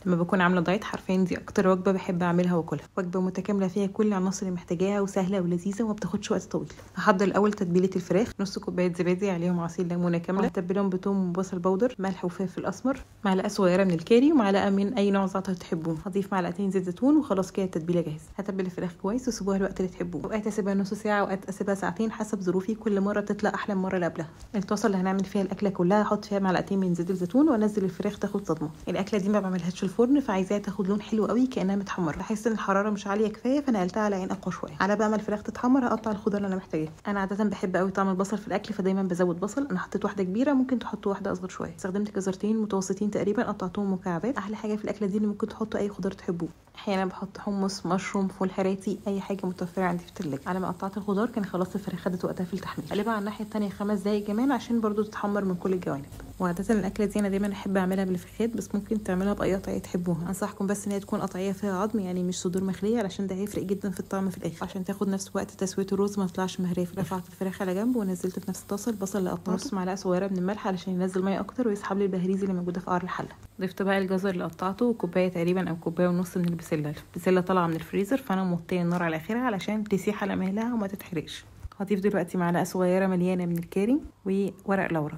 لما بكون عامله دايت حرفيا دي اكتر وجبه بحب اعملها واكلها. وجبه متكامله فيها كل العناصر اللي محتاجاها وسهله ولذيذه وما بتاخدش وقت طويل. هحضر الاول تتبيله الفراخ، نص كوبايه زبادي عليهم عصير ليمونه كامله، هتبلهم بثوم وبصل بودر، ملح وفلفل اسمر، معلقه صغيره من الكاري ومعلقه من اي نوع زعتر تحبوه. هضيف معلقتين زيت زيتون وخلاص كده التتبيله جاهزه. هتبل الفراخ كويس وسيبوها الوقت اللي تحبوه. اوقات اسيبها نص ساعه اوقات اسيبها ساعتين حسب ظروفي، كل مره تطلع احلى من المره اللي قبلها. الطاسه اللي هنعمل فيها الاكله كلها هحط فيها معلقتين من زيت الزيتون وانزل الفراخ تاخد صدمه. الاكله دي ما بعملهاش في الفرن فعايزاها تاخد لون حلو قوي كانها متحمره. بحس ان الحراره مش عاليه كفايه فنقلتها على عين اقوى شويه. على بقى ما الفراخ تتحمر هقطع الخضار اللي انا محتاجاه. انا عاده بحب قوي طعم البصل في الاكل فدايما بزود بصل. انا حطيت واحده كبيره، ممكن تحطوا واحده اصغر شويه. استخدمت جزرتين متوسطين تقريبا قطعتهم مكعبات. احلى حاجه في الاكله دي ان ممكن تحطوا اي خضار تحبوه. احيانا بحط حمص، مشروم، فول حراتي، اي حاجه متوفره عندي في الثلاجه. على ما قطعت الخضار كان خلاص الفراخ خدت وقتها في التحمير. قلبها على الناحيه الثانيه 5 دقايق كمان عشان برضو تتحمر من كل الجوانب. وعاده الاكله دي انا دايما احب اعملها بالفخاد، بس ممكن تعملها باي قطعيه تحبوها. انصحكم بس ان هي تكون قطعيه فيها عظم، يعني مش صدور مخليه، علشان ده هيفرق جدا في الطعم في الاخر. عشان تاخد نفس وقت تسويه الرز ما تطلعش مهريه. رفعت الفراخ على جنب ونزلت في نفس الطاسه البصل اللي قطعته، نص معلقه صغيره من الملح علشان ينزل ميه اكتر ويسحب لي البهاريز اللي موجوده في قعر الحله. ضفت بقى الجزر اللي قطعته وكوبايه تقريبا او كوبايه ونص من البسله طالعه من الفريزر، فانا موطيه النار على اخرها علشان تسيح على مهلها وما تتحرقش. هضيف دلوقتي معلقه صغيره مليانه من الكاري وورق لورا.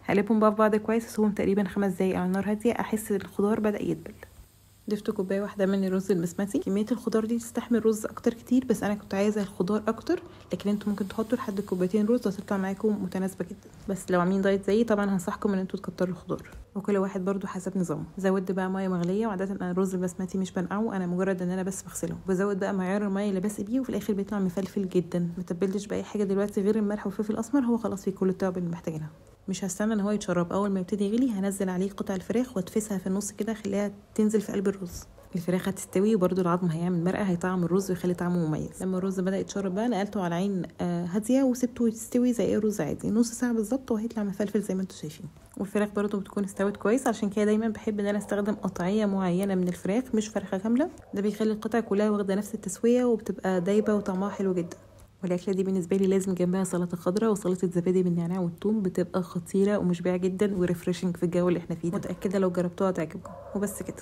هقلبهم بقى في بعض كويس واسيبهم تقريبا 5 دقايق على نار هاديه احس الخضار بدا يدبل. ضفت كوبايه واحده من الرز البسمتي. كميه الخضار دي تستحمل رز اكتر كتير، بس انا كنت عايزه الخضار اكتر، لكن انتوا ممكن تحطوا لحد كوبايتين رز هتطلع معاكم متناسبه جدا. بس لو عاملين دايت زيي طبعا هنصحكم ان انتوا تكتروا الخضار، وكل واحد برضو حسب نظامه. زودت بقى ميه مغليه، وعاده انا الرز البسمتي مش بنقعه، انا مجرد ان انا بس بغسله. بزود بقى معيار الميه اللي بسقي بيه، وفي الاخر بيطلع مفلفل جدا. ما تبلتش باي حاجه دلوقتي غير الملح والفلفل الاسمر، هو خلاص فيه كل التوابل اللي محتاجينها. مش هستنى ان هو يتشرب، اول ما يبتدي يغلي هنزل عليه قطع الفراخ واتفسها في النص كده، اخليها تنزل في قلب الرز. الفراخ هتستوي وبرده العظم هيعمل مرقه هيطعم الرز ويخلي طعمه مميز. لما الرز بدا يتشرب بقى نقلته على عين هاديه وسبته يستوي زي اي رز عادي نص ساعه بالظبط، وهيطلع مفلفل زي ما انتم شايفين. والفراخ برده بتكون استوت كويس، عشان كده دايما بحب ان انا استخدم قطعيه معينه من الفراخ مش فرخه كامله. ده بيخلي القطع كلها واخده نفس التسويه وبتبقى دايبه وطعمها حلو جدا. والاكله دي بالنسبه لي لازم جنبها سلطه خضراء وسلطه زبادي بالنعناع والثوم، بتبقى خطيره ومشبعه جدا وريفريشنج في الجو اللي احنا فيه ده. متاكده لو جربتوها تعجبكم. وبس كده.